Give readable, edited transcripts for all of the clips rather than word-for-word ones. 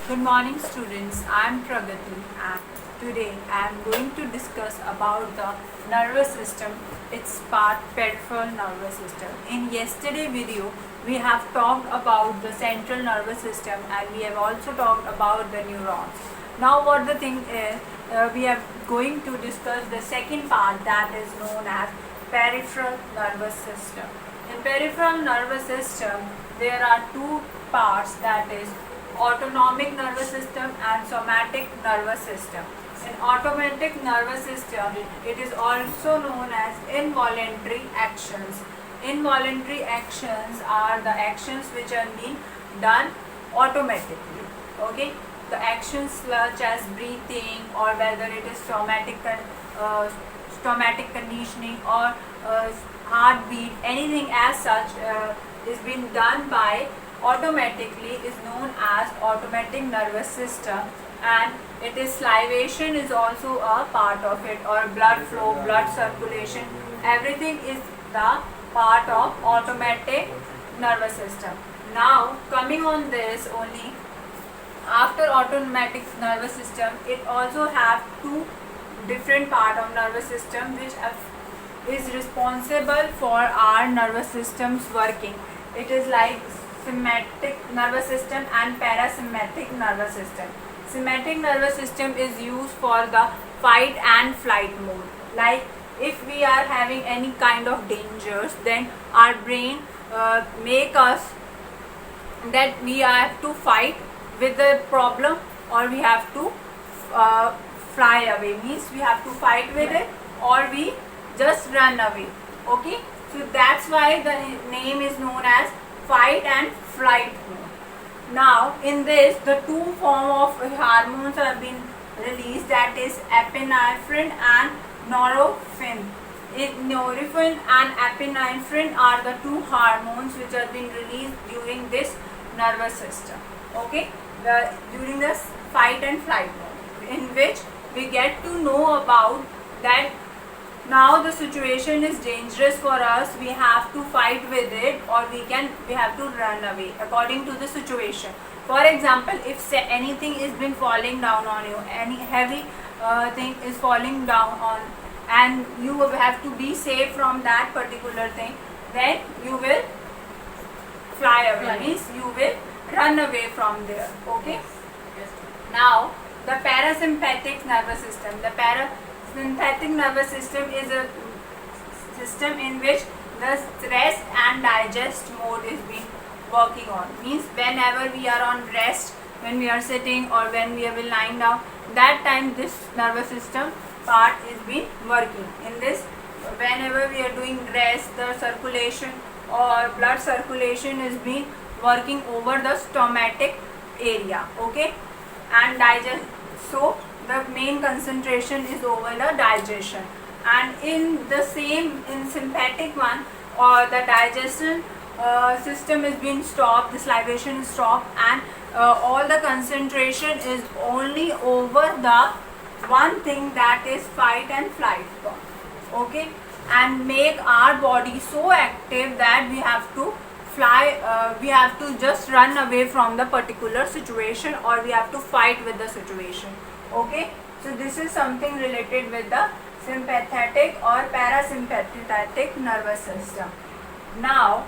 Good morning students, I am Pragati and today I am going to discuss about the nervous system, its part peripheral nervous system. In yesterday video we have talked about the central nervous system and we have also talked about the neurons. Now what the thing is, we are going to discuss the second part that is known as peripheral nervous system. In peripheral nervous system there are two parts, that is autonomic nervous system and somatic nervous system. In automatic nervous system, it is also known as involuntary actions. Involuntary actions are the actions which are being done automatically. Okay, the actions such as breathing, or whether it is stomatic conditioning or heartbeat, anything as such is being done by automatically is known as automatic nervous system, and it is salivation is also a part of it, or blood flow, blood circulation, everything is the part of automatic nervous system. Now coming on this only, after automatic nervous system it also have two different part of nervous system which is responsible for our nervous systems working. It is like sympathetic nervous system and parasympathetic nervous system. Sympathetic nervous system is used for the fight and flight mode. Like if we are having any kind of dangers, then our brain make us that we have to fight with the problem, or we have to fly away, means we have to fight with it, or we just run away. Okay, so that's why the name is known as fight and flight mode. Now in this the two form of hormones have been released, that is epinephrine and norepinephrine. Norepinephrine and epinephrine are the two hormones which have been released during this nervous system. Okay, during this fight and flight mode, in which we get to know about that now the situation is dangerous for us, we have to fight with it, or we have to run away according to the situation. For example, if anything is been falling down on you, any heavy thing is falling down on, and you have to be safe from that particular thing, then you will fly away, means you will run away from there. Okay, now the parasympathetic nervous system. The parasympathetic nervous system is a system in which the rest and digest mode is being working on. Means whenever we are on rest, when we are sitting or when we are lying down, that time this nervous system part is being working. In this, whenever we are doing rest, the circulation or blood circulation is being working over the stomatic area. Okay, and digest, so the main concentration is over the digestion, and in the same in sympathetic one, or the digestion system is being stopped, the salivation is stopped, and all the concentration is only over the one thing, that is fight and flight. Okay, and make our body so active that we have to fly, we have to just run away from the particular situation, or we have to fight with the situation. Okay, so this is something related with the sympathetic or parasympathetic nervous system. Now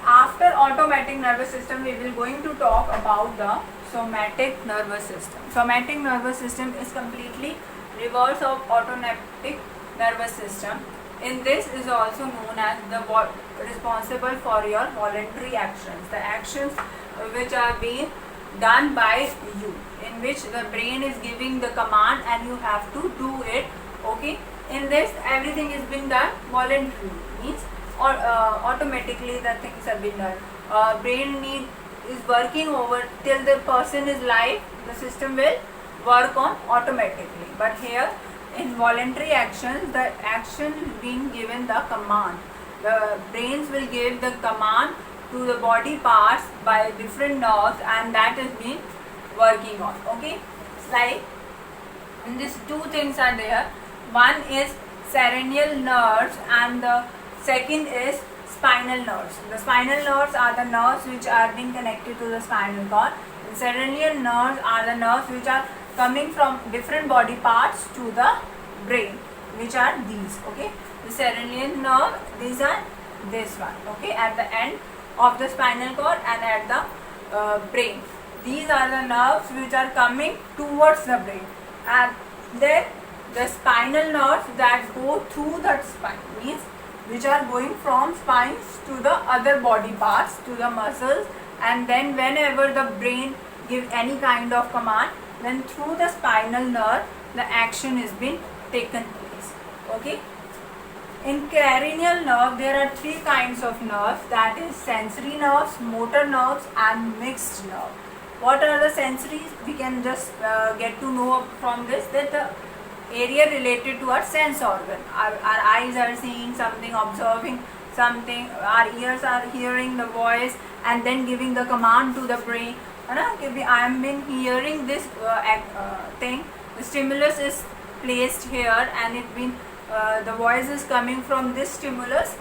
after automatic nervous system we will going to talk about the somatic nervous system. Somatic nervous system is completely reverse of automatic nervous system. In this is also known as the responsible for your voluntary actions, the actions which are being done by you, in which the brain is giving the command and you have to do it. Okay, in this everything is being done voluntarily, means or automatically the things have been done. Brain is working over till the person is live, the system will work on automatically, but here in voluntary actions, the action being given the command, the brains will give the command to the body parts by different nerves, and that is being working on. Okay, it's like and these two things are there. One is cranial nerves and the second is spinal nerves. The spinal nerves are the nerves which are being connected to the spinal cord. Cerebral nerves are the nerves which are coming from different body parts to the brain, which are these. Okay, the cerebral nerve, these are this one. Okay, at the end of the spinal cord and at the brain. These are the nerves which are coming towards the brain, and then the spinal nerves that go through that spine, means which are going from spines to the other body parts, to the muscles, and then whenever the brain give any kind of command, then through the spinal nerve the action is being taken place. Okay. In cranial nerve there are three kinds of nerves, that is sensory nerves, motor nerves and mixed nerve. What are the sensories? We can just get to know from this that the area related to our sense organ. Our eyes are seeing something, observing something, our ears are hearing the voice and then giving the command to the brain. I am been hearing this thing, the stimulus is placed here and it been the voice is coming from this stimulus,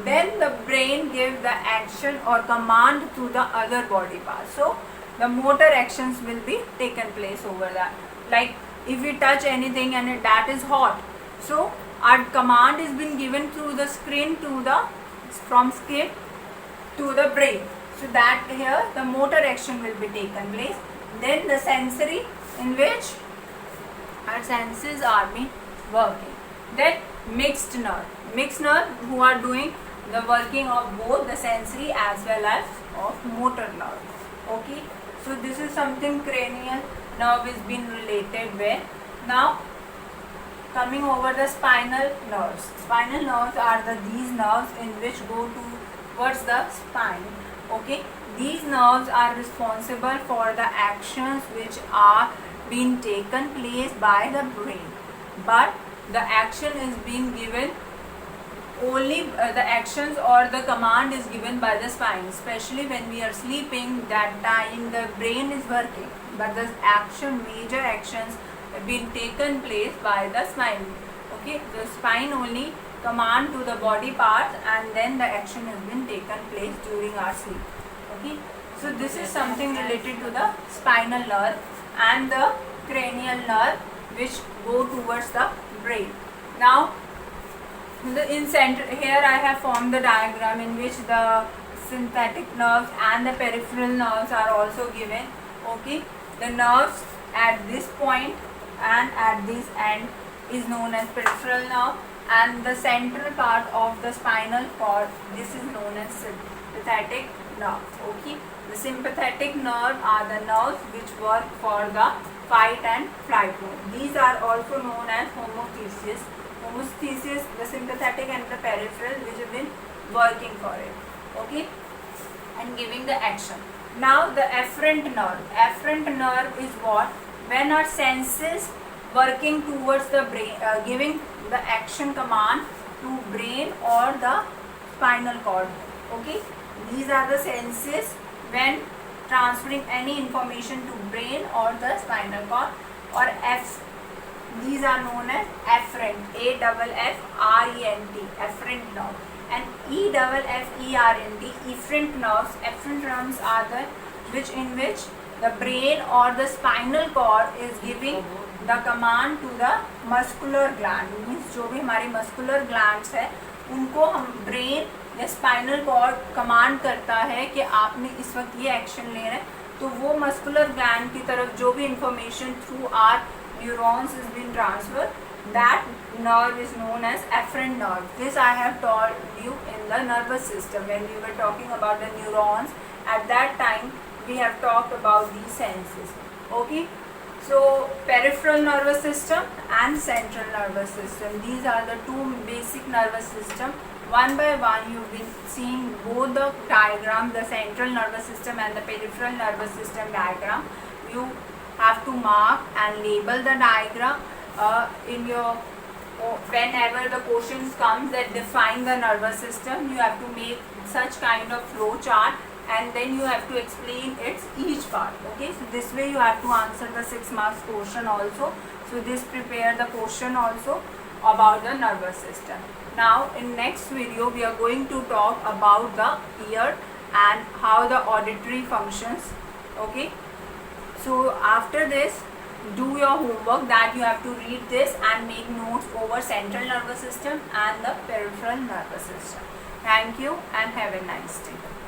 then the brain gives the action or command to the other body part. So the motor actions will be taken place over that. Like if we touch anything and that is hot, so our command is been given through the screen to the, from skin to the brain. So that here the motor action will be taken place. Then the sensory, in which our senses are being working. Then mixed nerve who are doing the working of both the sensory as well as of motor nerve. Okay, so this is something cranial nerve is being related with. Now coming over the spinal nerves. Spinal nerves are these nerves in which go towards the spine. Okay, these nerves are responsible for the actions which are being taken place by the brain, but the action is being given only the actions or the command is given by the spine. Especially when we are sleeping, that time the brain is working, but the action, major actions have been taken place by the spine. Okay, the spine only command to the body parts and then the action has been taken place during our sleep. Okay, so this is something related to the spinal nerve and the cranial nerve which go towards the brain. Now in center here I have formed the diagram in which the sympathetic nerves and the peripheral nerves are also given. Okay, the nerves at this point and at this end is known as peripheral nerve, and the central part of the spinal cord, this is known as sympathetic nerve. Okay, the sympathetic nerve are the nerves which work for the fight and flight mode. These are also known as homeostasis. Homeostasis, the sympathetic and the peripheral, which have been working for it. Okay, and giving the action. Now the afferent nerve. Afferent nerve is what? When our senses working towards the brain, giving the action command to brain or the spinal cord. Okay, these are the senses when transferring any information to brain or the spinal cord, or these are known as afferent, A-F-F-R-E-N-T, afferent nerve, and E-F-F-E-R-N-T, efferent nerves. Efferent nerves are the in which the brain or the spinal cord is giving the command to the muscular gland. Means जो भी हमारी muscular glands है उनको हम brain या spinal cord command करता है कि आपने इस वक्त ये action लेना है, तो वो muscular gland की तरफ जो भी information through our neurons is being transferred, that nerve is known as afferent nerve. This I have told you in the nervous system when we were talking about the neurons. At that time we have talked about these senses. Okay, so peripheral nervous system and central nervous system, these are the two basic nervous system. One by one you've been seeing both the diagram, the central nervous system and the peripheral nervous system diagram. You have to mark and label the diagram in your, whenever the questions comes that define the nervous system, you have to make such kind of flow chart and then you have to explain its each part. Okay, so this way you have to answer the 6 marks question also. So this prepare the question also about the nervous system. Now in next video we are going to talk about the ear and how the auditory functions. Okay, So after this, do your homework that you have to read this and make notes over central nervous system and the peripheral nervous system. Thank you and have a nice day.